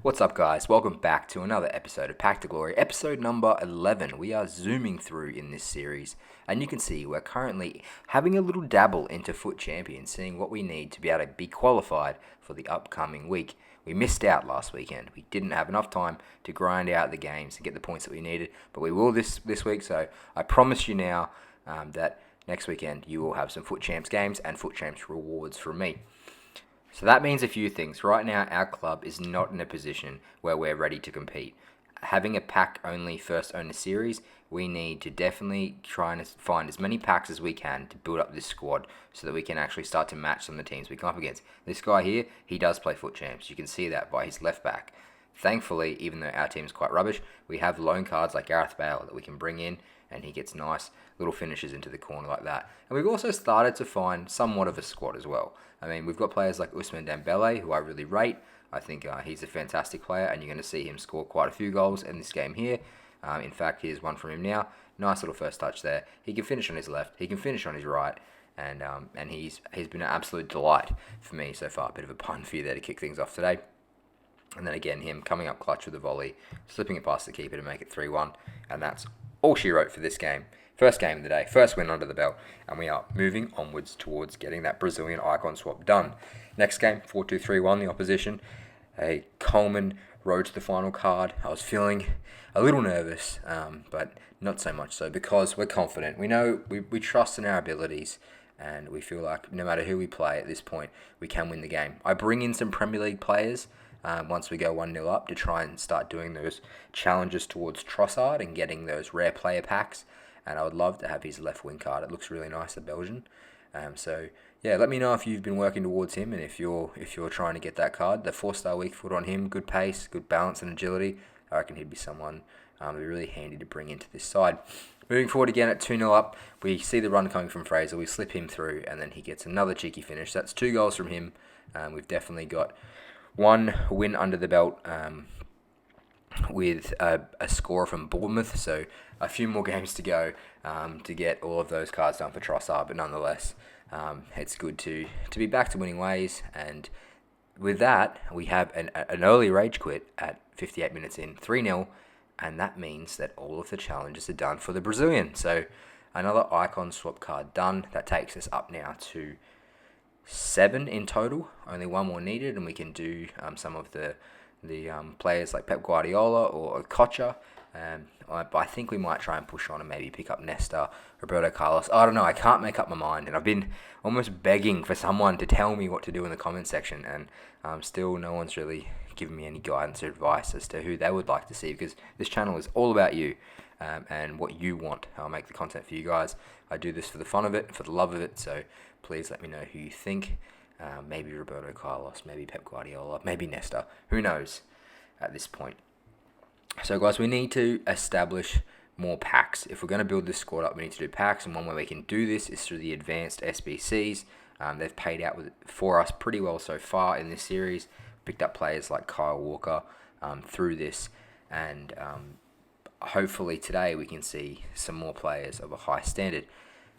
What's up, guys? Welcome back to another episode of Pack to Glory, episode number 11. We are zooming through in this series, and you can see we're currently having a little dabble into Foot Champions, seeing what we need to be able to be qualified for the upcoming week. We missed out last weekend. We didn't have enough time to grind out the games and get the points that we needed, but we will this week, so I promise you now that next weekend you will have some Foot Champs games and Foot Champs rewards from me. So that means a few things. Right now, our club is not in a position where we're ready to compete. Having a pack-only first owner series, we need to definitely try and find as many packs as we can to build up this squad so that we can actually start to match some of the teams we come up against. This guy here, he does play Foot Champs. You can see that by his left back. Thankfully, even though our team's quite rubbish, we have loan cards like Gareth Bale that we can bring in, and he gets nice little finishes into the corner like that. And we've also started to find somewhat of a squad as well. I mean, we've got players like Utlimate Dembele, who I really rate. I think he's a fantastic player, and you're going to see him score quite a few goals in this game here. In fact, here's one from him now. Nice little first touch there. He can finish on his left. He can finish on his right. And he's been an absolute delight for me so far. A bit of a pun for you there to kick things off today. And then again, him coming up clutch with a volley, slipping it past the keeper to make it 3-1. And that's all she wrote for this game. First game of the day, first win under the belt, and we are moving onwards towards getting that Brazilian icon swap done. Next game, 4-2-3-1, the opposition. A Coleman road to the final card. I was feeling a little nervous, but not so much so because we're confident. We know we trust in our abilities, and we feel like no matter who we play at this point, we can win the game. I bring in some Premier League players once we go 1-0 up to try and start doing those challenges towards Trossard and getting those rare player packs. And I would love to have his left wing card. It looks really nice, the Belgian. So yeah, let me know if you've been working towards him and if you're trying to get that card. The 4-star weak foot on him, good pace, good balance and agility. I reckon he'd be someone who'd be really handy to bring into this side. Moving forward again at 2-0 up, we see the run coming from Fraser. We slip him through, and then he gets another cheeky finish. That's 2 goals from him. We've definitely got one win under the belt with a score from Bournemouth, so a few more games to go to get all of those cards done for Trossard, but nonetheless, it's good to be back to winning ways, and with that, we have an early rage quit at 58 minutes in, 3-0, and that means that all of the challenges are done for the Brazilian, so another icon swap card done. That takes us up now to 7 in total, only one more needed, and we can do some of the players like Pep Guardiola or Kocha. I think we might try and push on and maybe pick up Nesta, Roberto Carlos. I don't know. I can't make up my mind, and I've been almost begging for someone to tell me what to do in the comment section, and still no one's really given me any guidance or advice as to who they would like to see, because this channel is all about you and what you want. I'll make the content for you guys. I do this for the fun of it, for the love of it, so please let me know who you think. Maybe Roberto Carlos, maybe Pep Guardiola, maybe Nesta. Who knows at this point? So, guys, we need to establish more packs. If we're going to build this squad up, we need to do packs, and one way we can do this is through the advanced SBCs. They've paid out for us pretty well so far in this series. Picked up players like Kyle Walker through this, and hopefully today we can see some more players of a high standard.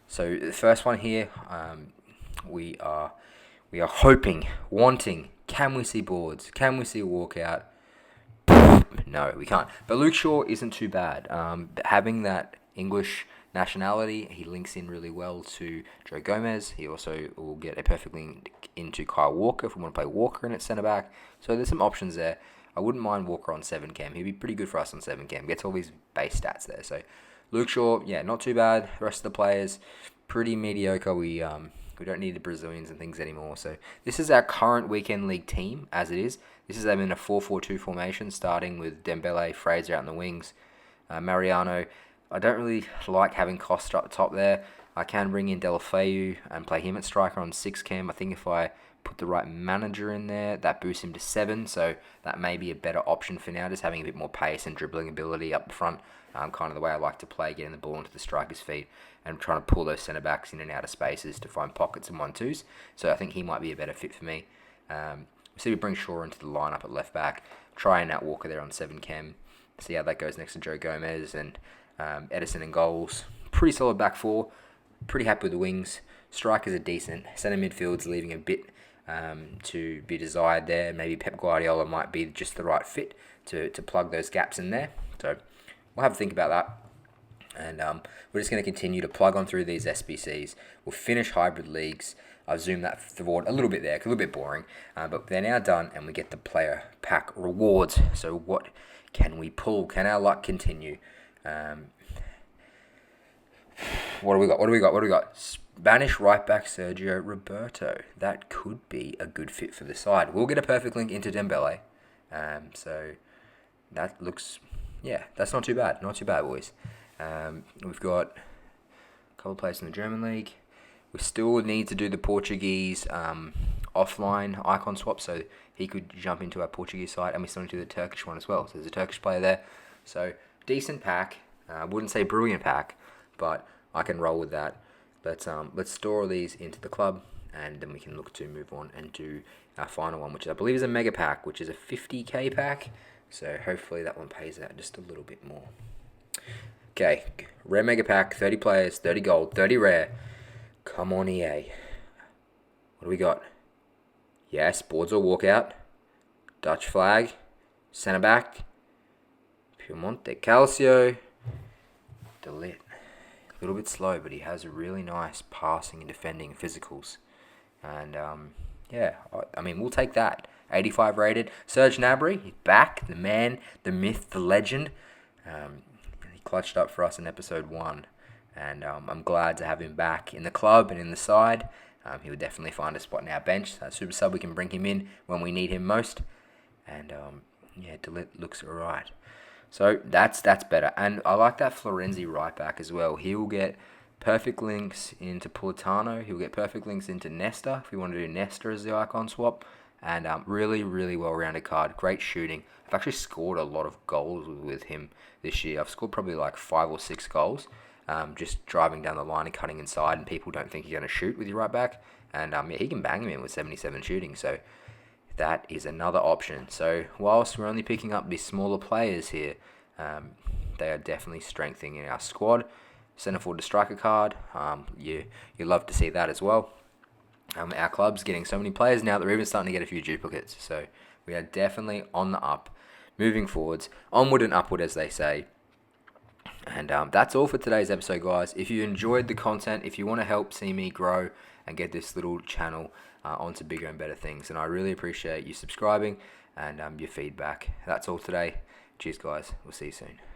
So the first one here, we are hoping, wanting, can we see boards? Can we see a walkout? No, we can't. But Luke Shaw isn't too bad. Having that English nationality, he links in really well to Joe Gomez. He also will get a perfect link into Kyle Walker if we want to play Walker in at centre-back. So there's some options there. I wouldn't mind Walker on 7 cam. He'd be pretty good for us on 7 cam. Gets all these base stats there. So Luke Shaw, yeah, not too bad. The rest of the players, pretty mediocre. We don't need the Brazilians and things anymore. So this is our current weekend league team as it is. This is them in a 4-4-2 formation, starting with Dembele, Fraser out in the wings. Mariano, I don't really like having Costa up the top there. I can bring in Delafeu and play him at striker on 6 cam. I think if I put the right manager in there, that boosts him to 7. So that may be a better option for now, just having a bit more pace and dribbling ability up the front. Kind of the way I like to play, getting the ball into the striker's feet and trying to pull those centre-backs in and out of spaces to find pockets and 1-2s. So I think he might be a better fit for me. So we bring Shaw into the lineup at left-back, try and out Walker there on 7 cam, see how that goes next to Joe Gomez and Edison in goals. Pretty solid back four, pretty happy with the wings. Strikers are decent. Centre midfield's leaving a bit to be desired there. Maybe Pep Guardiola might be just the right fit to plug those gaps in there. So we'll have a think about that. And we're just going to continue to plug on through these SBCs. We'll finish hybrid leagues. I've zoomed that forward a little bit there, a little bit boring. But they're now done, and we get the player pack rewards. So what can we pull? Can our luck continue? What do we got? Spanish right back Sergio Roberto. That could be a good fit for the side. We'll get a perfect link into Dembele. So that looks, that's not too bad. Not too bad, boys. We've got a couple of players in the German league. We still need to do the Portuguese offline icon swap, so he could jump into our Portuguese side, and we still need to do the Turkish one as well. So there's a Turkish player there. So decent pack. I wouldn't say brilliant pack, but I can roll with that. Let's store all these into the club, and then we can look to move on and do our final one, which I believe is a mega pack, which is a 50k pack. So hopefully that one pays out just a little bit more. Okay, rare mega pack, 30 players, 30 gold, 30 rare. Come on, EA. What do we got? Yes, boards or walkout. Dutch flag. Centre back. Piemonte Calcio. Delit. A little bit slow, but he has really nice passing and defending physicals. And, I mean, we'll take that. 85 rated. Serge Gnabry, he's back. The man, the myth, the legend. He clutched up for us in episode 1. And I'm glad to have him back in the club and in the side. He would definitely find a spot in our bench. Super sub, we can bring him in when we need him most. And, Delit looks alright. So that's better. And I like that Florenzi right back as well. He will get perfect links into Politano. He'll get perfect links into Nesta, if we want to do Nesta as the icon swap. And really, really well-rounded card. Great shooting. I've actually scored a lot of goals with him this year. I've scored probably like 5 or 6 goals. Just driving down the line and cutting inside, and people don't think you're going to shoot with your right back. And he can bang him in with 77 shooting. So that is another option. So whilst we're only picking up these smaller players here, they are definitely strengthening our squad. Centre forward to striker card. You love to see that as well. Our club's getting so many players now that we're even starting to get a few duplicates. So we are definitely on the up, moving forwards, onward and upward, as they say. And that's all for today's episode, guys. If you enjoyed the content, if you want to help see me grow and get this little channel onto bigger and better things, and I really appreciate you subscribing and your feedback. That's all today. Cheers, guys. We'll see you soon.